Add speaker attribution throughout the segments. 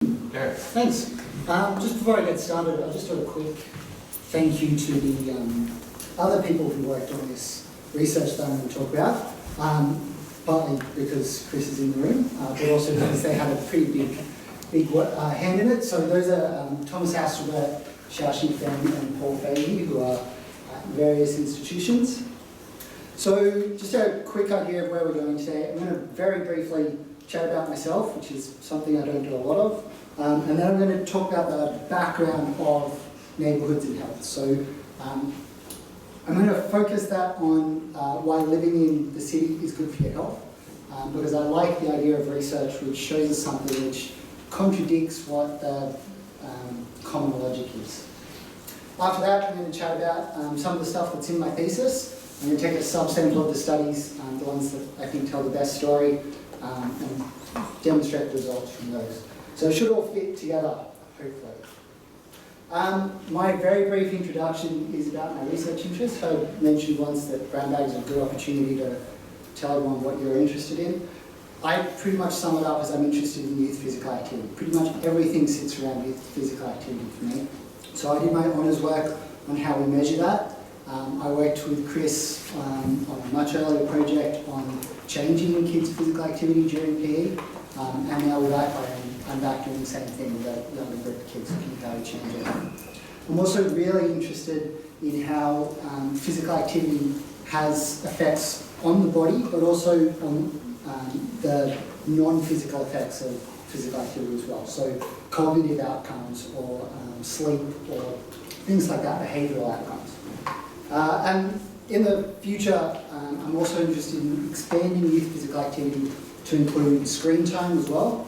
Speaker 1: Okay.
Speaker 2: Thanks. Just before I get started, I'll just do a quick thank you to the other people who worked on this research that I'm going to talk about, partly because Chris is in the room, but also because they had a pretty big hand in it. So those are Thomas Hasselbert, Xiaoxi Feng, and Paul Fahey, who are at various institutions. So just a quick idea of where we're going today. I'm going to very briefly chat about myself, which is something I don't do a lot of, and then I'm going to talk about the background of neighbourhoods and health. So I'm going to focus that on why living in the city is good for your health, because I like the idea of research which shows us something which contradicts what the common logic is. After that, I'm going to chat about some of the stuff that's in my thesis. I'm going to take a subsample of the studies, the ones that I think tell the best story, and demonstrate the results from those. So it should all fit together, hopefully. My very brief introduction is about my research interests. I mentioned once that brown bags are a good opportunity to tell everyone what you're interested in. I pretty much sum it up as I'm interested in youth physical activity. Pretty much everything sits around youth physical activity for me. So I did my honours work on how we measure that. I worked with Chris on a much earlier project on changing kids' physical activity during PE, and now with IPPE, I'm back doing the same thing with a younger group of kids, looking at how we change it. I'm also really interested in how physical activity has effects on the body, but also on the non-physical effects of physical activity as well. So cognitive outcomes, or sleep, or things like that, behavioural outcomes. And in the future, I'm also interested in expanding youth physical activity to include screen time as well,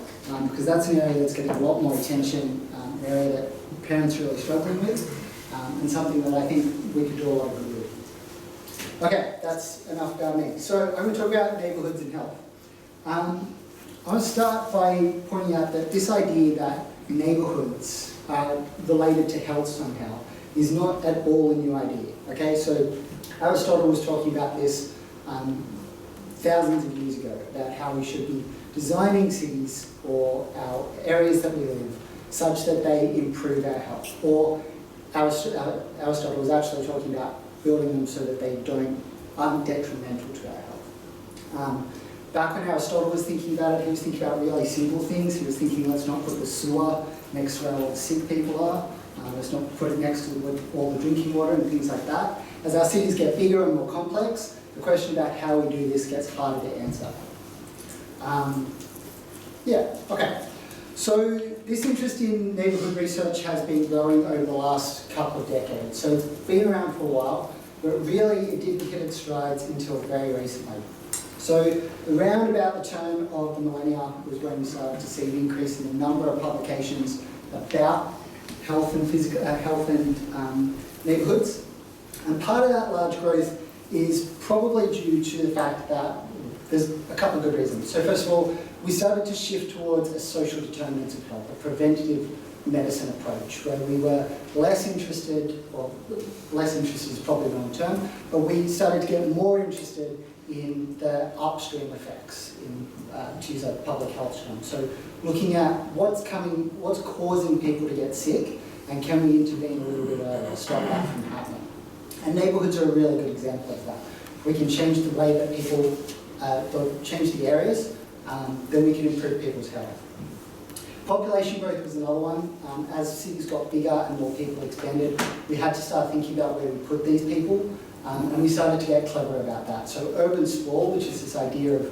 Speaker 2: because that's an area that's getting a lot more attention, an area that parents are really struggling with, and something that I think we could do a lot of good with. Okay, that's enough about me. So I'm going to talk about neighbourhoods and health. I want to start by pointing out that this idea that neighbourhoods are related to health somehow is not at all a new idea. Okay, so Aristotle was talking about this thousands of years ago, about how we should be designing cities or our areas that we live such that they improve our health. Or Aristotle was actually talking about building them so that they aren't detrimental to our health. Back when Aristotle was thinking about it, he was thinking about really simple things. He was thinking, let's not put the sewer next to where all the sick people are. Let's not put it next to all the drinking water and things like that. As our cities get bigger and more complex, the question about how we do this gets harder to answer. Okay. So this interest in neighbourhood research has been growing over the last couple of decades. So it's been around for a while, but really it didn't hit its strides until very recently. So around about the turn of the millennia was when we started to see an increase in the number of publications about health and neighbourhoods. And part of that large growth is probably due to the fact that there's a couple of good reasons. So first of all, we started to shift towards a social determinants of health, a preventative medicine approach, where we were less interested is probably the wrong term, but we started to get more interested in the upstream effects, to use a public health term. So looking at what's causing people to get sick, and can we intervene a little bit earlier to stop that from happening. And neighbourhoods are a really good example of that. We can change the way that people, change the areas, then we can improve people's health. Population growth was another one. As cities got bigger and more people expanded, we had to start thinking about where we put these people, and we started to get clever about that. So urban sprawl, which is this idea of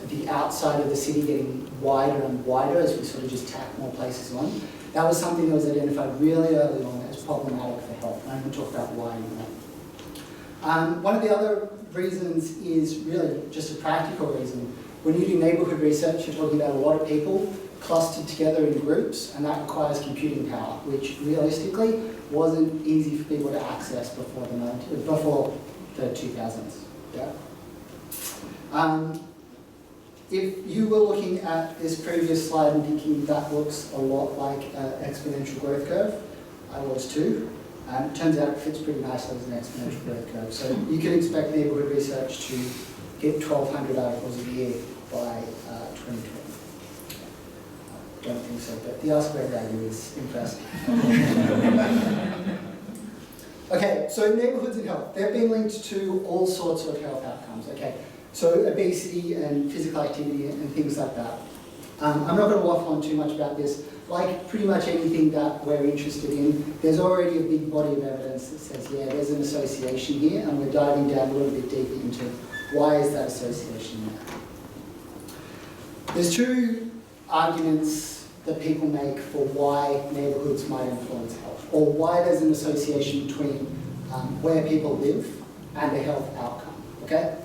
Speaker 2: the outside of the city getting wider and wider as we sort of just tack more places on, that was something that was identified really early on as problematic for health. And I'm going to talk about why in a minute. One of the other reasons is really just a practical reason. When you do neighbourhood research, you're talking about a lot of people clustered together in groups, and that requires computing power, which realistically wasn't easy for people to access before the 2000s. Yeah? If you were looking at this previous slide and thinking that looks a lot like an exponential growth curve, I was too. It turns out it fits pretty nicely as an exponential growth curve. So you can expect neighbourhood research to hit 1,200 articles a year by 2020. don't think so, but the R-squared value is impressive. Okay, so neighbourhoods and health. They've been linked to all sorts of health outcomes, okay? So obesity and physical activity and things like that. I'm not going to waffle on too much about this. Like pretty much anything that we're interested in, there's already a big body of evidence that says, yeah, there's an association here, and we're diving down a little bit deeper into why is that association there. There's two arguments that people make for why neighbourhoods might influence health, or why there's an association between where people live and the health outcome, okay?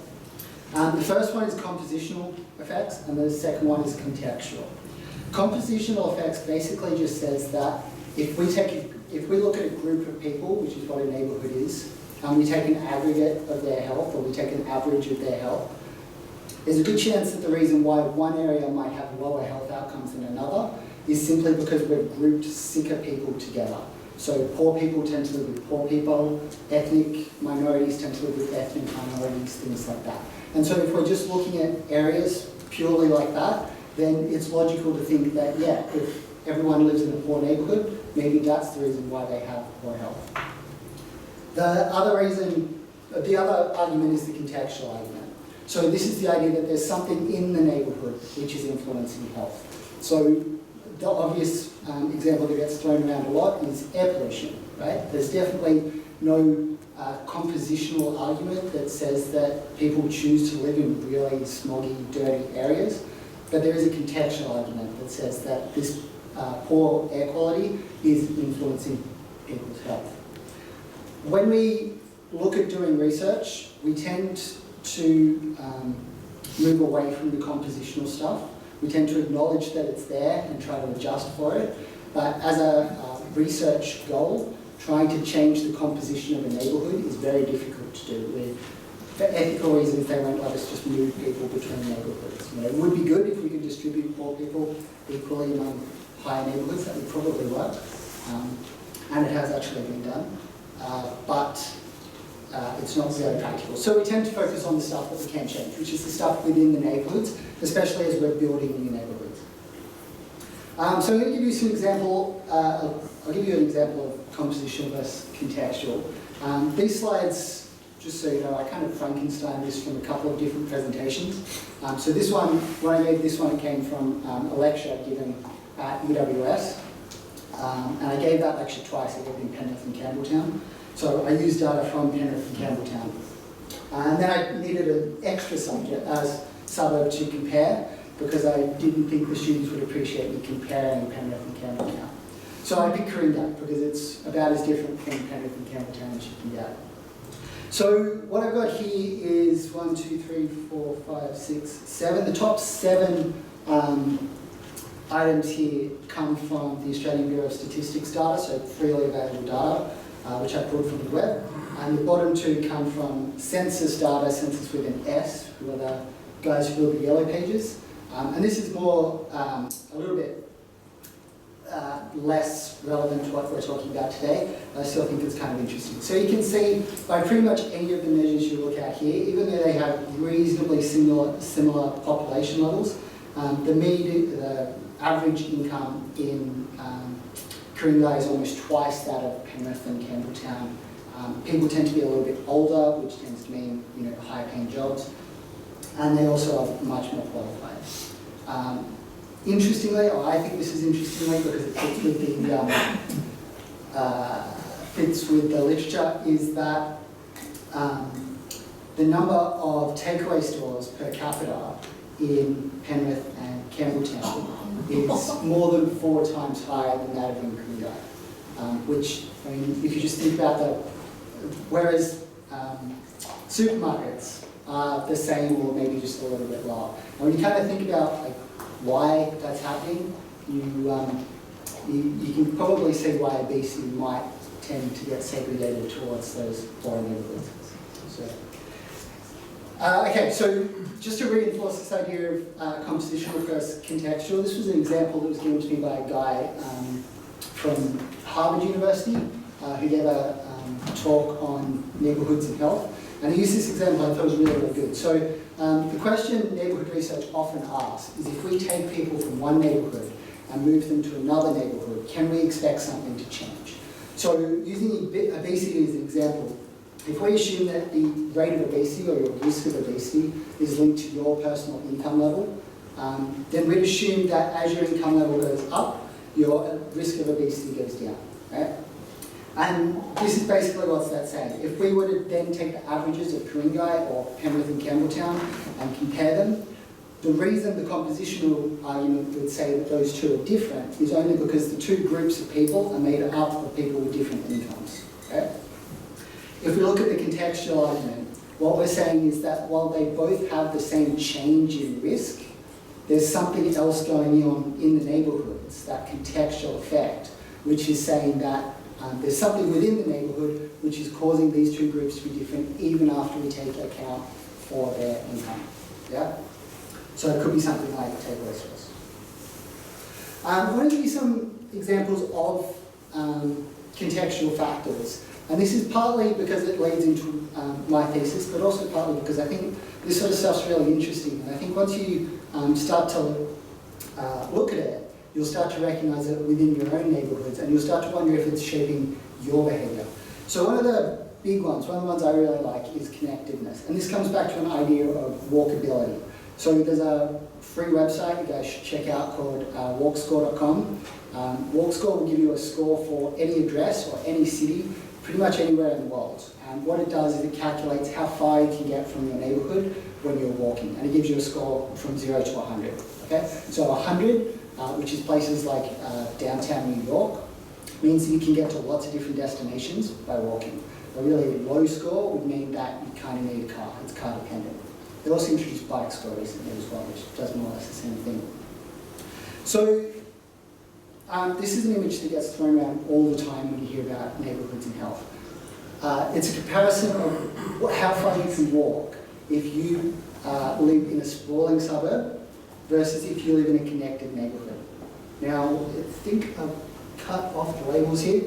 Speaker 2: The first one is compositional effects, and the second one is contextual. Compositional effects basically just says that if we look at a group of people, which is what a neighbourhood is, and we take an aggregate of their health, or we take an average of their health, there's a good chance that the reason why one area might have lower health outcomes than another is simply because we've grouped sicker people together. So poor people tend to live with poor people, ethnic minorities tend to live with ethnic minorities, things like that. And so if we're just looking at areas purely like that, then it's logical to think that, yeah, if everyone lives in a poor neighbourhood, maybe that's the reason why they have poor health. The other argument is the contextual argument. So this is the idea that there's something in the neighbourhood which is influencing health. So the obvious example that gets thrown around a lot is air pollution, right? There's definitely no compositional argument that says that people choose to live in really smoggy, dirty areas, but there is a contextual argument that says that this poor air quality is influencing people's health. When we look at doing research, we tend to move away from the compositional stuff. We tend to acknowledge that it's there and try to adjust for it, but as a research goal, trying to change the composition of a neighbourhood is very difficult to do. For ethical reasons, they won't let us just move people between neighbourhoods. You know, it would be good if we could distribute poor people equally among higher neighbourhoods. That would probably work, and it has actually been done, but it's not very practical. So we tend to focus on the stuff that we can change, which is the stuff within the neighbourhoods, especially as we're building new neighbourhoods. So I'm going to give you some example. I'll give you an example of compositional versus contextual. These slides, just so you know, I kind of Frankensteined this from a couple of different presentations. So this one, when I gave this one, it came from a lecture given at UWS. And I gave that lecture twice. I gave it in Penrith and Campbelltown. So I used data from Penrith and Campbelltown. And then I needed an extra subject as suburb to compare, because I didn't think the students would appreciate me comparing Penrith and Campbelltown. So I picked Corinda because it's about as different from Penrith and Campbelltown as you can get. So what I've got here is 1, 2, 3, 4, 5, 6, 7. The top 7 items here come from the Australian Bureau of Statistics data, so freely available data, which I pulled from the web. And the bottom 2 come from census data, census with an S, who are the guys who build the yellow pages. And this is more, a little bit less relevant to what we're talking about today. I still think it's kind of interesting. So you can see by pretty much any of the measures you look at here, even though they have reasonably similar population levels, the average income in Corinda is almost twice that of Penrith and Campbelltown. People tend to be a little bit older, which tends to mean, you know, higher paying jobs, and they also are much more qualified. Interestingly, or I think this is interestingly because it fits with the literature, is that the number of takeaway stores per capita in Penrith and Campbelltown is more than 4 times higher than that of Corinda. Which, I mean, if you just think about whereas supermarkets are the same or maybe just a little bit lower. And when you kind of think about like why that's happening, you can probably see why obesity might tend to get segregated towards those poorer neighbourhoods. So, okay, so just to reinforce this idea of compositional versus contextual, this was an example that was given to me by a guy from Harvard University who gave a talk on neighbourhoods and health. And he used this example I thought was really, really good. So the question neighbourhood research often asks is if we take people from one neighbourhood and move them to another neighbourhood, can we expect something to change? So using obesity as an example, if we assume that the rate of obesity or your risk of obesity is linked to your personal income level, then we'd assume that as your income level goes up, your risk of obesity goes down, right? And this is basically what that's saying. If we were to then take the averages of Ku-ring-gai or Penrith and Campbelltown and compare them, the reason the compositional argument would say that those two are different is only because the two groups of people are made up of people with different incomes, right? If we look at the contextual argument, what we're saying is that while they both have the same change in risk, there's something else going on in the neighbourhoods, that contextual effect, which is saying that there's something within the neighbourhood which is causing these two groups to be different even after we take account for their income. Yeah? So it could be something like takeaway stress. I want to give you some examples of contextual factors. And this is partly because it leads into my thesis, but also partly because I think this sort of stuff's really interesting. And I think once you start to look at it, you'll start to recognise it within your own neighbourhoods, and you'll start to wonder if it's shaping your behaviour. So one of the big ones, one of the ones I really like, is connectedness. And this comes back to an idea of walkability. So there's a free website you guys should check out called walkscore.com. Walkscore will give you a score for any address or any city, pretty much anywhere in the world. And what it does is it calculates how far you can get from your neighbourhood when you're walking. And it gives you a score from 0 to 100. Okay? So 100, which is places like downtown New York, means that you can get to lots of different destinations by walking. A really low score would mean that you kind of need a car. It's car dependent. They also introduced bike score recently as well, which does more or less the same thing. So this is an image that gets thrown around all the time when you hear about neighbourhoods and health. It's a comparison of how far you can walk if you live in a sprawling suburb versus if you live in a connected neighbourhood. Now, I think I've cut off the labels here,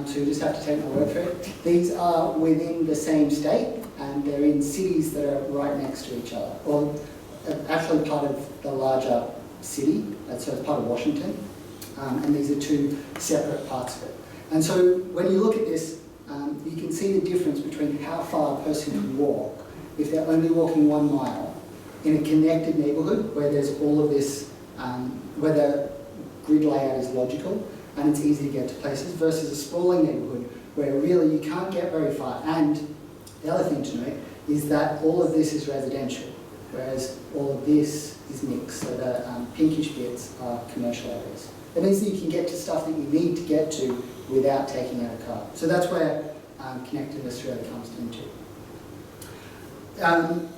Speaker 2: so you just have to take my word for it. These are within the same state, and they're in cities that are right next to each other, or actually part of the larger city, so it's part of Washington, and these are two separate parts of it. And so when you look at this, you can see the difference between how far a person can walk if they're only walking 1 mile in a connected neighbourhood where there's all of this, where the grid layout is logical and it's easy to get to places, versus a sprawling neighbourhood where really you can't get very far. And the other thing to note is that all of this is residential, whereas all of this is mixed. So the pinkish bits are commercial areas. That means that you can get to stuff that you need to get to without taking out a car. So that's where connectedness really comes into.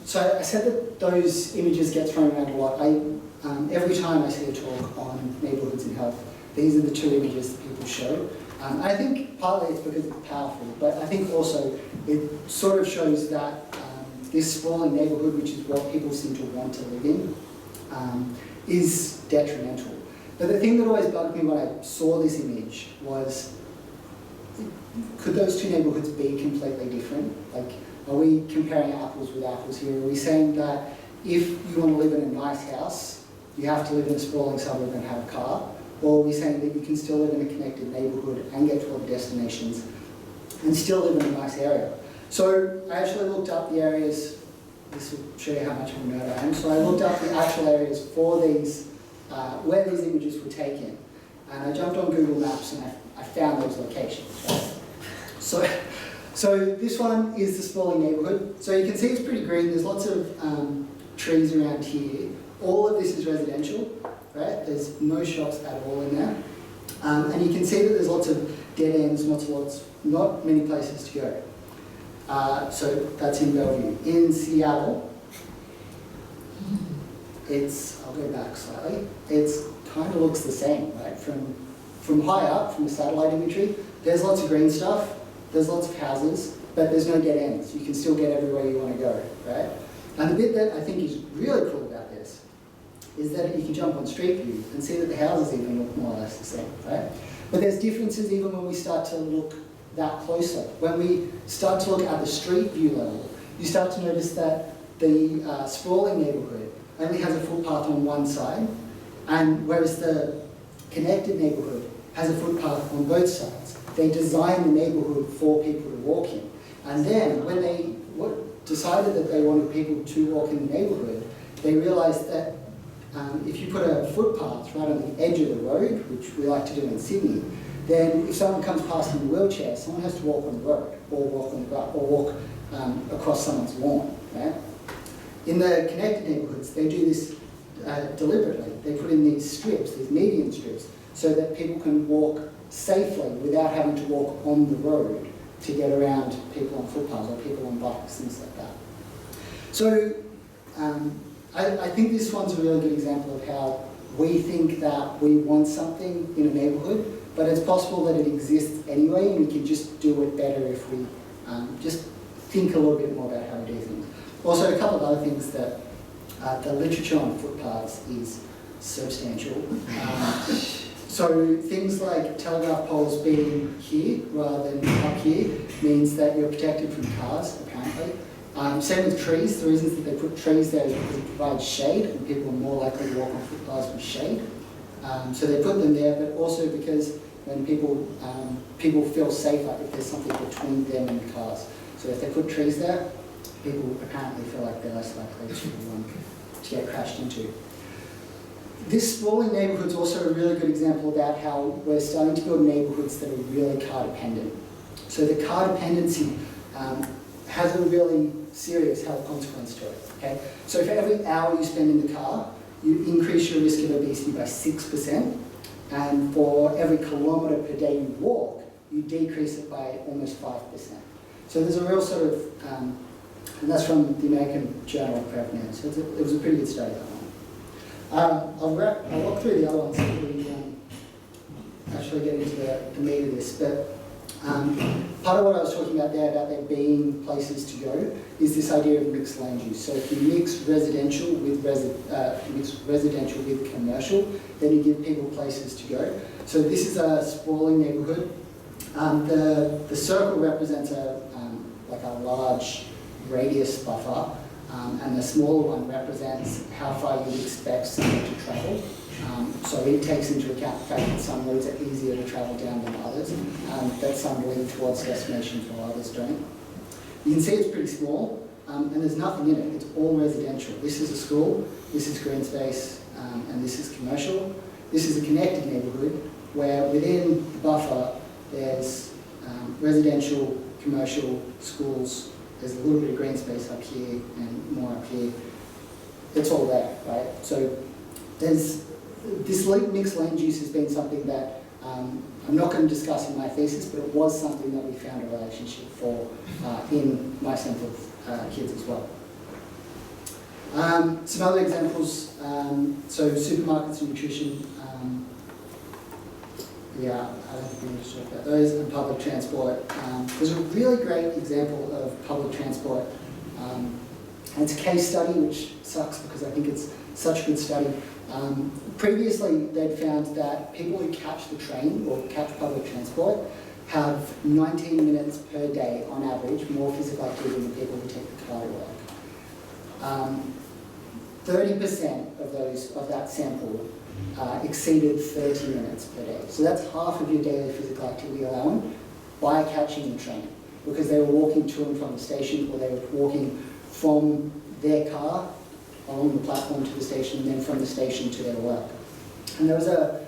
Speaker 2: So I said that those images get thrown around a lot. Every time I see a talk on neighbourhoods and health, these are the two images that people show. I think partly it's because it's powerful, but I think also it sort of shows that this sprawling neighbourhood, which is what people seem to want to live in, is detrimental. But the thing that always bugged me when I saw this image was, could those two neighbourhoods be completely different? Like, are we comparing apples with apples here? Are we saying that if you want to live in a nice house, you have to live in a sprawling suburb and have a car? Or are we saying that you can still live in a connected neighbourhood and get to all the destinations and still live in a nice area? So I actually looked up the areas. This will show you how much of a nerd I am. So I looked up the actual areas for these, where these images were taken. And I jumped on Google Maps and I found those locations. Right? So this one is the sprawling neighbourhood. So you can see it's pretty green. There's lots of trees around here. All of this is residential, right? There's no shops at all in there. And you can see that there's lots of dead ends, not many places to go. So that's in Bellevue. In Seattle, I'll go back slightly, it's kind of looks the same, right? From high up, from the satellite imagery, there's lots of green stuff, there's lots of houses, but there's no dead ends. You can still get everywhere you want to go, right? And the bit that I think is really cool about this is that you can jump on Street View and see that the houses even look more or less the same, right? But there's differences even when we start to look that closer. When we start to look at the Street View level, you start to notice that the sprawling neighbourhood only has a footpath on one side, and whereas the connected neighbourhood has a footpath on both sides. They designed the neighbourhood for people to walk in. And then when they decided that they wanted people to walk in the neighbourhood, they realised that if you put a footpath right on the edge of the road, which we like to do in Sydney, then if someone comes past in a wheelchair, someone has to walk on the road, or walk on the grass, or walk across someone's lawn. Right? In the connected neighbourhoods, they do this deliberately. They put in these strips, these median strips, so that people can walk safely without having to walk on the road to get around people on footpaths or people on bikes, things like that. So I think this one's a really good example of how we think that we want something in a neighbourhood, but it's possible that it exists anyway, and we can just do it better if we just think a little bit more about how we do things. Also, a couple of other things that the literature on footpaths is substantial. So things like telegraph poles being here rather than up here means that you're protected from cars, apparently. Same with trees. The reasons that they put trees there is because it provides shade, and people are more likely to walk on footpaths with shade. So they put them there, but also because when people feel safer if there's something between them and the cars. So if they put trees there, people apparently feel like they're less likely to get crashed into. This sprawling neighbourhood is also a really good example about how we're starting to build neighbourhoods that are really car dependent. So the car dependency has a really serious health consequence to it. Okay? So for every hour you spend in the car, you increase your risk of obesity by 6%, and for every kilometre per day you walk, you decrease it by almost 5%. So there's a real sort of, and that's from the American Journal of Prevention, so it was a pretty good study, that one. I'll walk through the other ones so we actually get into the meat of this, but part of what I was talking about there being places to go is this idea of mixed land use. So if you mix residential with commercial, then you give people places to go. So this is a sprawling neighbourhood. The circle represents like a large radius buffer, and the smaller one represents how far you would expect someone to travel. So it takes into account the fact that some roads are easier to travel down than others, that some lead towards destinations while others don't. You can see it's pretty small, and there's nothing in it. It's all residential. This is a school, this is green space, and this is commercial. This is a connected neighbourhood where within the buffer there's residential, commercial, schools. There's a little bit of green space up here and more up here. It's all there, right? So there's this mixed land use has been something that I'm not going to discuss in my thesis, but it was something that we found a relationship for in my centre of kids as well. Some other examples, so supermarkets and nutrition, yeah, I don't think we need to talk about those, and public transport. There's a really great example of public transport, and it's a case study, which sucks because I think it's such a good study. Previously, they'd found that people who catch the train or catch public transport have 19 minutes per day, on average, more physical activity than people who take the car to work. 30% of that sample exceeded 30 minutes per day. So that's half of your daily physical activity allowance by catching the train, because they were walking to and from the station, or they were walking from their car along the platform to the station, and then from the station to their work. And there was a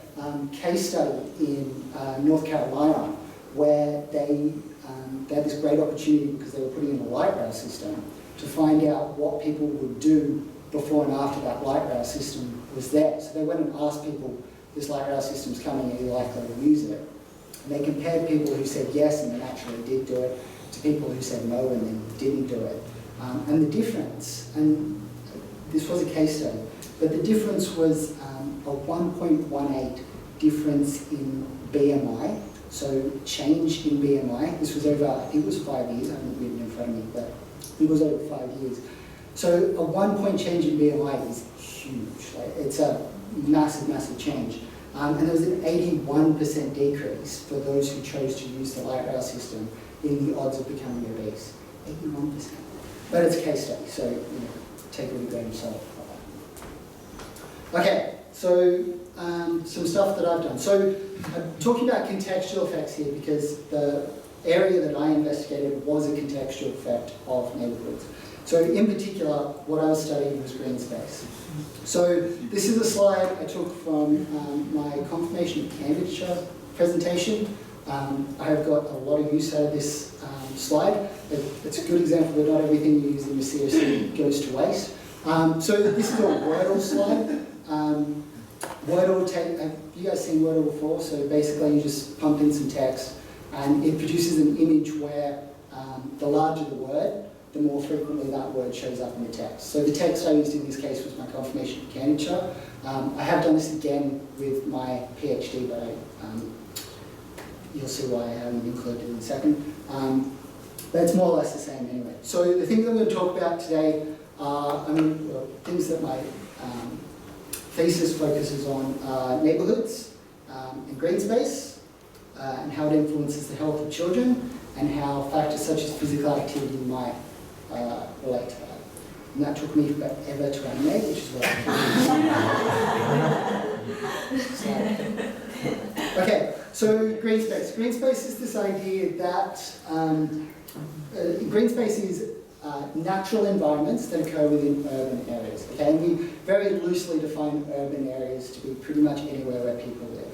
Speaker 2: case study in North Carolina where they had this great opportunity, because they were putting in a light rail system, to find out what people would do before and after that light rail system was there. So they went and asked people, this light rail system's coming, are you likely to use it? And they compared people who said yes and then actually did do it to people who said no and then didn't do it. And the difference, and this was a case study, but the difference was a 1.18 difference in BMI, so change in BMI. This was over, I think it was 5 years, I haven't written it in front of me, but it was over 5 years. So a 1 point change in BMI is huge. Like, it's a massive, massive change. And there was an 81% decrease for those who chose to use the light rail system in the odds of becoming obese. 81%. But it's a case study, so take it with a grain of salt. Okay, so some stuff that I've done. So I'm talking about contextual effects here because the area that I investigated was a contextual effect of neighbourhoods. So in particular, what I was studying was green space. So this is a slide I took from my confirmation of candidature presentation. I have got a lot of use out of this slide. It's a good example that not everything you use in your CSC goes to waste. So this is a Wordle slide. Wordle, have you guys seen Wordle before? So basically you just pump in some text and it produces an image where the larger the word, the more frequently that word shows up in the text. So the text I used in this case was my confirmation of candidature. I have done this again with my PhD, but you'll see why I haven't included it in a second. But it's more or less the same anyway. So the things I'm going to talk about today are things that my thesis focuses on neighbourhoods and green space, and how it influences the health of children, and how factors such as physical activity might relate to that. And that took me forever to animate, which is what I'm Okay, so green space. Green space is this idea that green space is natural environments that occur within urban areas. Okay, and we very loosely define urban areas to be pretty much anywhere where people live.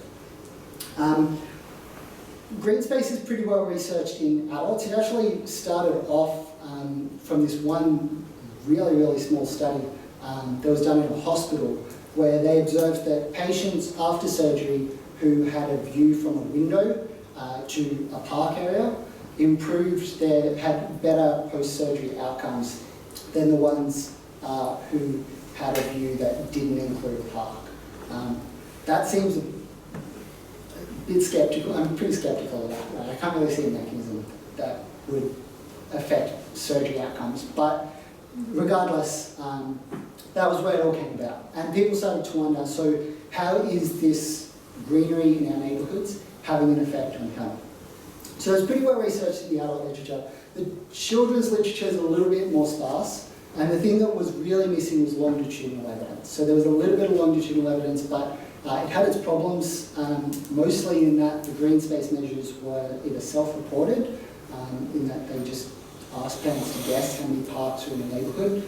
Speaker 2: Green space is pretty well researched in adults. It actually started off from this one really, really small study that was done in a hospital where they observed that patients after surgery who had a view from a window to a park area had better post-surgery outcomes than the ones who had a view that didn't include a park. That seems a bit skeptical. I'm pretty skeptical of that. Right? I can't really see a mechanism that would affect surgery outcomes. But regardless, that was where it all came about. And people started to wonder, so how is this greenery in our neighbourhoods having an effect on health? So it's pretty well researched in the adult literature. The children's literature is a little bit more sparse, and the thing that was really missing was longitudinal evidence. So there was a little bit of longitudinal evidence, but it had its problems, mostly in that the green space measures were either self-reported, in that they just asked parents to guess how many parks were in the neighbourhood,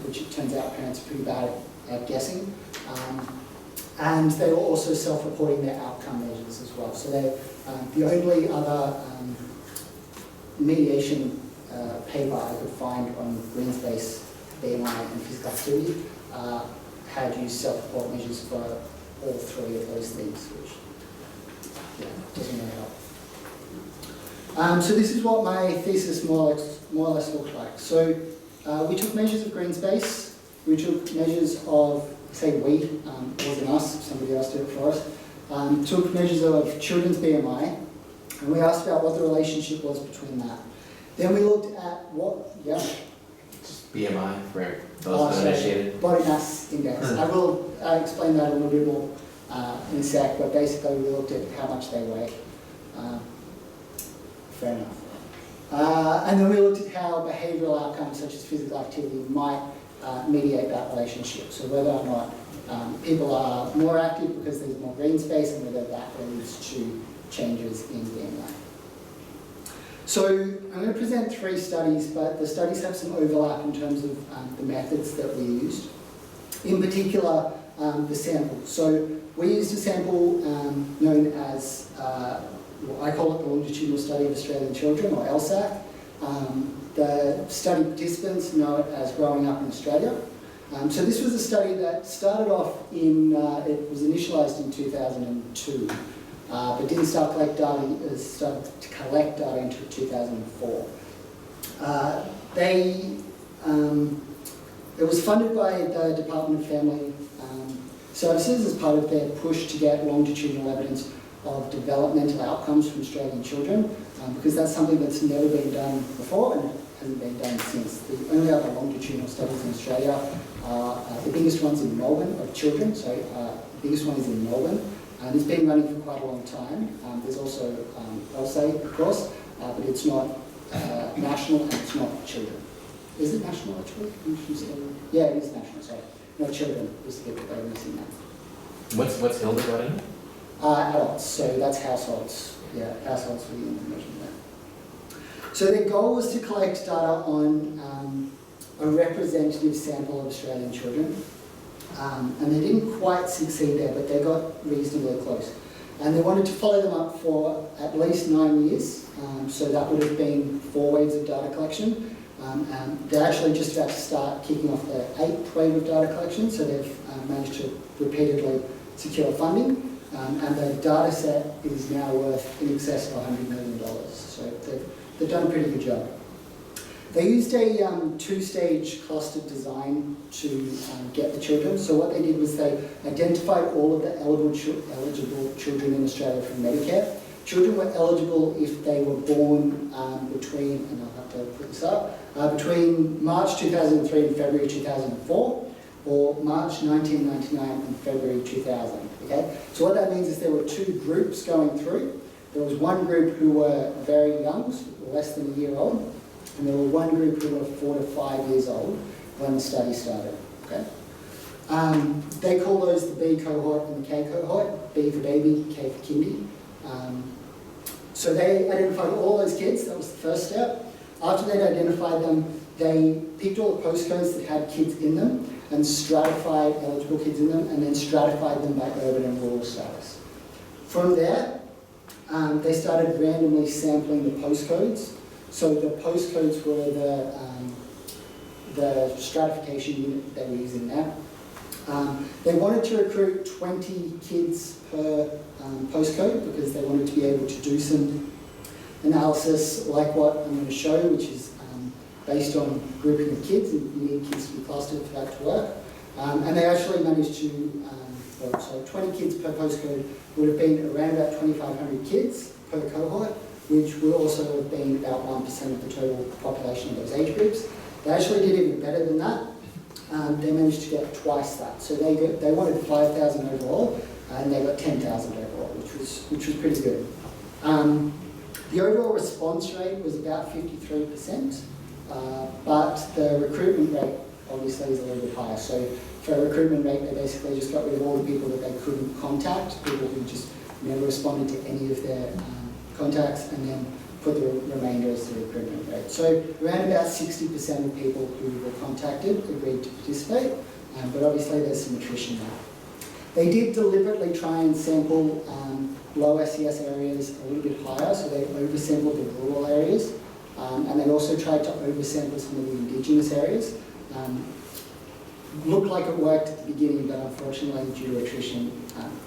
Speaker 2: which it turns out parents are pretty bad at guessing. And they were also self-reporting their outcome measures as well. So the only other mediation paper I could find on green space, BMI and physical activity had used self-report measures for all three of those things, which doesn't really help. So this is what my thesis more or less looked like. So we took measures of green space, we took measures of, say we, it wasn't us, somebody else did it for us, took measures of children's BMI, and we asked about what the relationship was between that. Then we looked at what,
Speaker 1: Just BMI for those uninitiated.
Speaker 2: Body mass index. I will explain that a little bit more in a sec, but basically we looked at how much they weigh. Fair enough. And then we looked at how behavioural outcomes such as physical activity might mediate that relationship. So whether or not people are more active because there's more green space, and whether that leads to changes in BMI. So I'm going to present 3 studies, but the studies have some overlap in terms of the methods that we used. In particular, the sample. So we used a sample known as, I call it the Longitudinal Study of Australian Children, or LSAC. The study participants know it as Growing Up in Australia. So this was a study that started off in, it was initialised in 2002. But didn't start to collect data until 2004. It was funded by the Department of Family Services as part of their push to get longitudinal evidence of developmental outcomes from Australian children, because that's something that's never been done before and it hasn't been done since. The only other longitudinal studies in Australia are the biggest ones in Melbourne of children, so the biggest one is in Melbourne. And it's been running for quite a long time. There's also LSA, of course, but it's not national and it's not children. Is it national actually? Yeah, it is national, sorry. No, children is the bit that they're missing
Speaker 1: What's Hilda got in?
Speaker 2: Adults, so that's households. Yeah, households for the information there. So their goal was to collect data on a representative sample of Australian children. And they didn't quite succeed there, but they got reasonably close. And they wanted to follow them up for at least 9 years. So that would have been 4 waves of data collection. They're actually just about to start kicking off the 8th wave of data collection, so they've managed to repeatedly secure funding. And the data set is now worth in excess of $100 million. So they've done a pretty good job. They used a 2-stage clustered design to get the children. So what they did was they identified all of the eligible children in Australia from Medicare. Children were eligible if they were born between, and I'll have to put this up, between March 2003 and February 2004, or March 1999 and February 2000. Okay? So what that means is there were 2 groups going through. There was one group who were very young, so less than a year old, and there were one group who were 4 to 5 years old when the study started. Okay? They call those the B cohort and the K cohort, B for baby, K for kindy. So they identified all those kids, that was the first step. After they'd identified them, they picked all the postcodes that had kids in them and stratified eligible kids in them, and then stratified them by urban and rural status. From there, they started randomly sampling the postcodes. So the postcodes were the stratification unit that they were using there. They wanted to recruit 20 kids per postcode because they wanted to be able to do some analysis like what I'm going to show, which is based on grouping of kids, and you need kids to be clustered for that to work. And they actually managed to, so 20 kids per postcode would have been around about 2,500 kids per cohort, which would also have been about 1% of the total population of those age groups. They actually did even better than that. They managed to get twice that. So they wanted 5,000 overall, and they got 10,000 overall, which was pretty good. The overall response rate was about 53%, but the recruitment rate obviously is a little bit higher. So for a recruitment rate, they basically just got rid of all the people that they couldn't contact, people who just never responded to any of their contacts, and then put the remainder as the recruitment rate. So around about 60% of people who were contacted agreed to participate, but obviously there's some attrition there. They did deliberately try and sample low SES areas a little bit higher, so they oversampled the rural areas, and they also tried to oversample some of the indigenous areas. Looked like it worked at the beginning, but unfortunately due to attrition,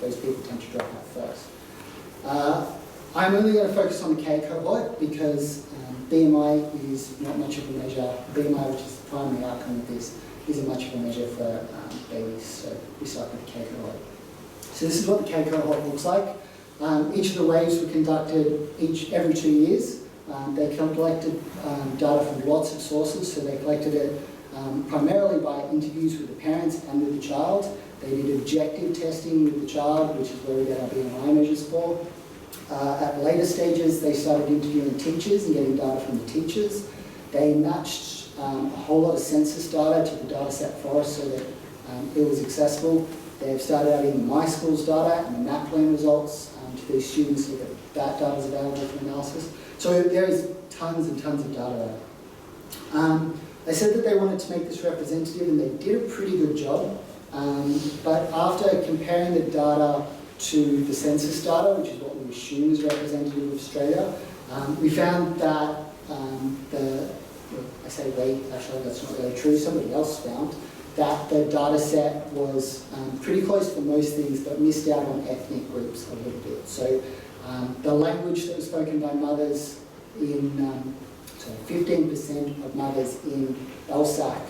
Speaker 2: those people tend to drop out first. I'm only going to focus on the K cohort because BMI is not much of a measure. BMI, which is the primary outcome of this, isn't much of a measure for babies, so we start with the K cohort. So this is what the K cohort looks like. Each of the waves were conducted every 2 years. They collected data from lots of sources, so they collected it primarily by interviews with the parents and with the child. They did objective testing with the child, which is where we get our BMI measures for. At later stages, they started interviewing teachers and getting data from the teachers. They matched a whole lot of census data to the data set for us so that it was accessible. They've started adding the My Schools data and the NAPLAN results to these students so that data is available for analysis. So there is tons and tons of data there. They said that they wanted to make this representative, and they did a pretty good job. But after comparing the data to the census data, which is what we assume is representative of Australia, we found that I say we, actually that's not really true, somebody else found that the data set was pretty close for most things, but missed out on ethnic groups a little bit. So the language that was spoken by mothers in, 15% of mothers in LSAC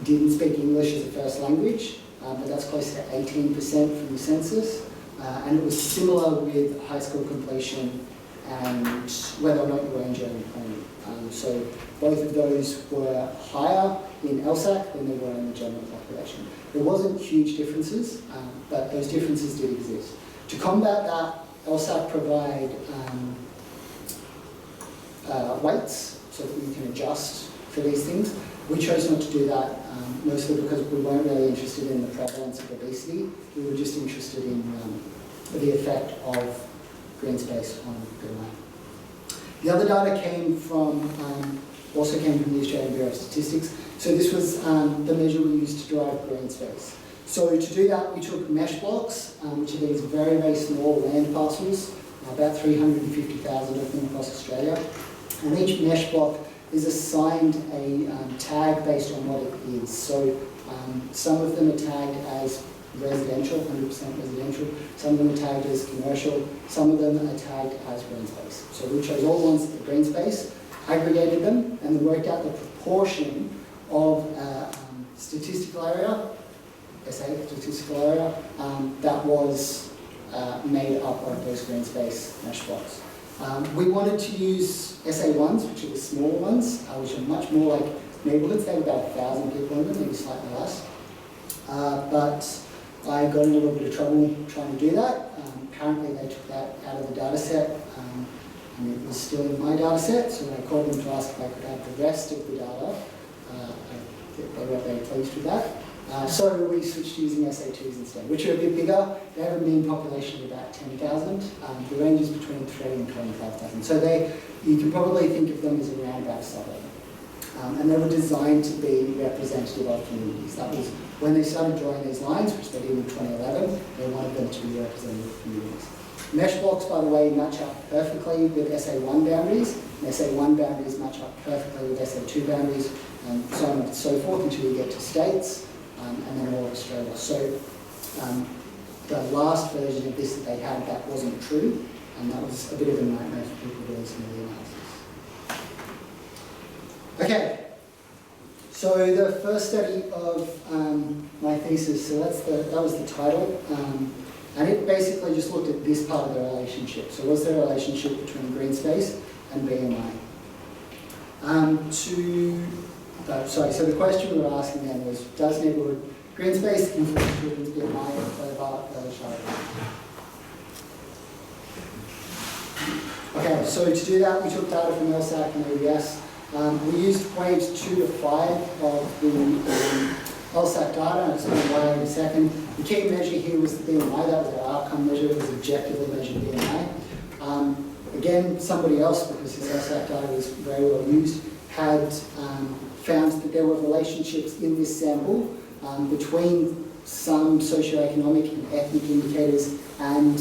Speaker 2: didn't speak English as a first language, but that's close to 18% from the census. And it was similar with high school completion and whether or not you were in general employment. So both of those were higher in LSAC than they were in the general population. There wasn't huge differences, but those differences did exist. To combat that, LSAC provide weights so that you can adjust for these things. We chose not to do that, mostly because we weren't really interested in the prevalence of obesity. We were just interested in the effect of green space on BMI. The other data also came from the Australian Bureau of Statistics. So this was the measure we used to derive green space. So to do that, we took mesh blocks, which are these very, very small land parcels, about 350,000 of them across Australia. And each mesh block is assigned a tag based on what it is. So some of them are tagged as residential, 100% residential. Some of them are tagged as commercial. Some of them are tagged as green space. So we chose all the ones that are green space, aggregated them, and then worked out the proportion of statistical area, SA statistical area, that was made up of those green space mesh blocks. We wanted to use SA1s, which are the small ones, which are much more like neighbourhoods. They have about 1,000 people in them, maybe slightly less. But I got in a little bit of trouble trying to do that. Apparently they took that out of the data set, and it was still in my data set, so when I called them to ask if I could have the rest of the data, they weren't very pleased with that. So we switched to using SA2s instead, which are a bit bigger. They have a mean population of about 10,000. The range is between 3 and 25,000. So you can probably think of them as around about a suburb. And they were designed to be representative of communities. That was when they started drawing these lines, which they did in 2011, they wanted them to be representative of communities. Mesh blocks, by the way, match up perfectly with SA1 boundaries, and SA1 boundaries match up perfectly with SA2 boundaries, and so on and so forth until you get to states, and then all of Australia. So the last version of this that they had, that wasn't true, and that was a bit of a nightmare for people doing some of the analysis. Okay, so the first study of my thesis, so that was the title, and it basically just looked at this part of the relationship. So what's the relationship between green space and BMI? So the question we were asking then was, does neighbourhood green space influence children's BMI over early childhood? Okay, so to do that, we took data from LSAC and ABS. We used waves 2 to 5 of the LSAC data, and I'll explain why in a second. The key measure here was the BMI. That was our outcome measure. It was objectively measured BMI. Again, somebody else, because his LSAC data was very well used, had found that there were relationships in this sample between some socioeconomic and ethnic indicators and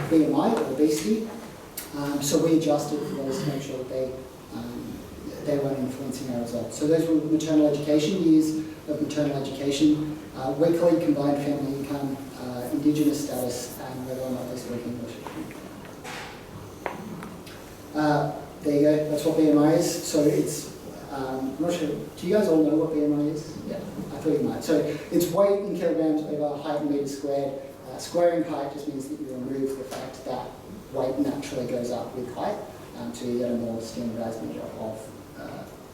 Speaker 2: BMI, or obesity. So we adjusted for those to make sure that they weren't influencing our results. So those were maternal education, years of maternal education, weekly combined family income, Indigenous status, and whether or not they speak English. There you go, that's what BMI is. So it's, I'm not sure, do you guys all know what BMI is? Yeah, I thought you might. So it's weight in kilograms over height in meters squared. Squaring height just means that you remove the fact that weight naturally goes up with height, so you get a more standardized measure of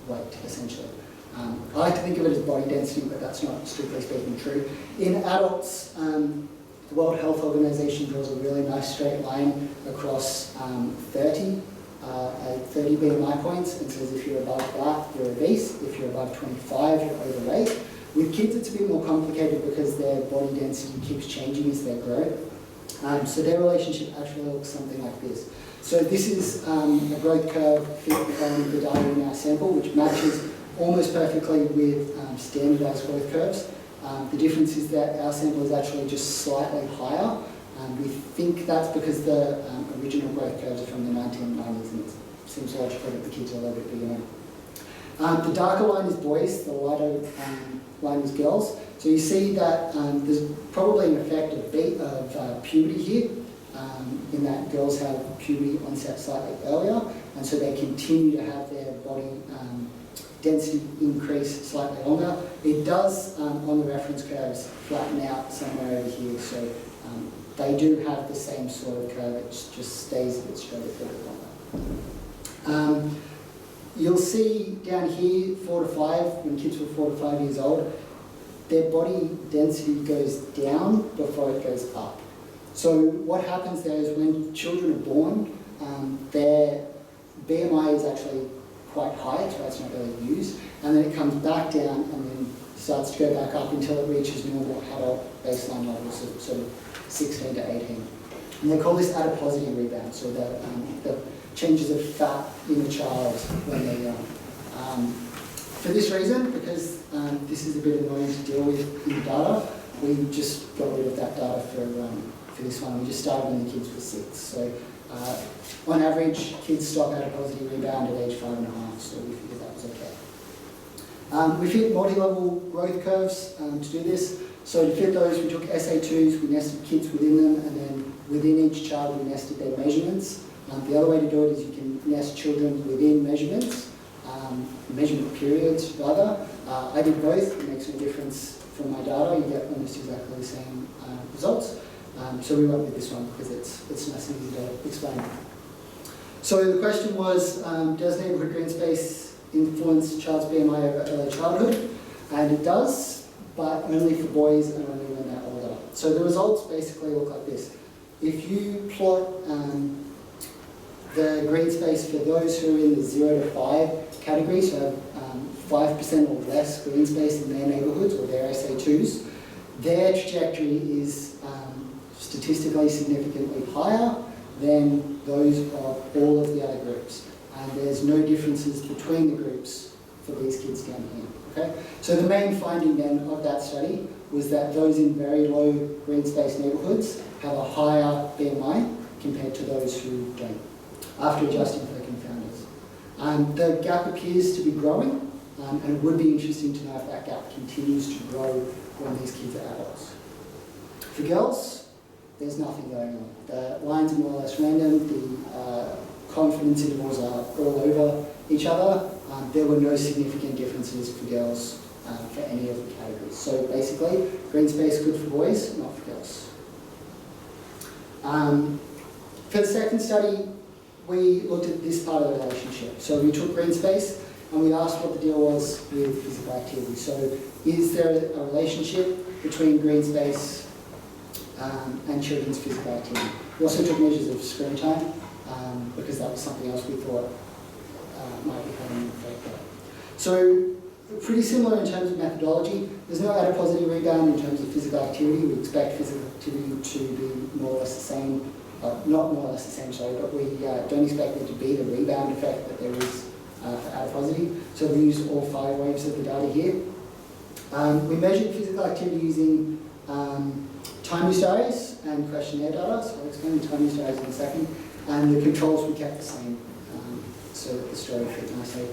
Speaker 2: weight, essentially. I like to think of it as body density, but that's not strictly speaking true. In adults, the World Health Organization draws a really nice straight line across 30 BMI points, and says if you're above that, you're obese. If you're above 25, you're overweight. With kids, it's a bit more complicated because their body density keeps changing as they grow. So their relationship actually looks something like this. So this is a growth curve fit from the data in our sample, which matches almost perfectly with standardized growth curves. The difference is that our sample is actually just slightly higher. We think that's because the original growth curves are from the 1990s, and it seems logical that the kids are a little bit bigger now. The darker line is boys, the lighter line is girls. So you see that there's probably an effect of puberty here, in that girls have puberty onset slightly earlier, and so they continue to have their body density increase slightly longer. It does, on the reference curves, flatten out somewhere over here, so they do have the same sort of curve, it just stays a bit straighter for a bit longer. You'll see down here, 4 to 5, when kids were 4 to 5 years old, their body density goes down before it goes up. So what happens there is when children are born, their BMI is actually quite high, so it's not really used, and then it comes back down and then starts to go back up until it reaches normal adult baseline levels of sort of 16 to 18. And they call this adiposity rebound, so the changes of fat in the child when they're young. For this reason, because this is a bit annoying to deal with in the data, we just got rid of that data for this one. We just started when the kids were 6. So on average, kids stop adiposity rebound at age 5.5, so we figured that was okay. We fit multi-level growth curves to do this. So to fit those, we took SA2s, we nested kids within them, and then within each child we nested their measurements. The other way to do it is you can nest children within measurements, measurement periods rather. I did both, it makes no difference from my data, you get almost exactly the same results. So we went with this one because it's nice and easy to explain. So the question was, does neighbourhood green space influence a child's BMI over early childhood? And it does, but only for boys and only when they're older. So the results basically look like this. If you plot the green space for those who are in the 0 to 5 category, so 5% or less green space in their neighbourhoods or their SA2s, their trajectory is statistically significantly higher than those of all of the other groups. And there's no differences between the groups for these kids down here. Okay? So the main finding then of that study was that those in very low green space neighbourhoods have a higher BMI compared to those who don't, after adjusting for the confounders. The gap appears to be growing, and it would be interesting to know if that gap continues to grow when these kids are adults. For girls, there's nothing going on. The lines are more or less random, the confidence intervals are all over each other. There were no significant differences for girls for any of the categories. So basically, green space good for boys, not for girls. For the second study, we looked at this part of the relationship. So we took green space and we asked what the deal was with physical activity. So is there a relationship between green space and children's physical activity? We also took measures of screen time because that was something else we thought might be having an effect there. So pretty similar in terms of methodology. There's no adiposity rebound in terms of physical activity. We expect physical activity to be more or less the same, not more or less the same, sorry, but we don't expect there to be the rebound effect that there is for adiposity. So we use all 5 waves of the data here. We measured physical activity using time use diaries and questionnaire data, so I'll explain the time use diaries in a second, and the controls we kept the same so that the story fit nicely.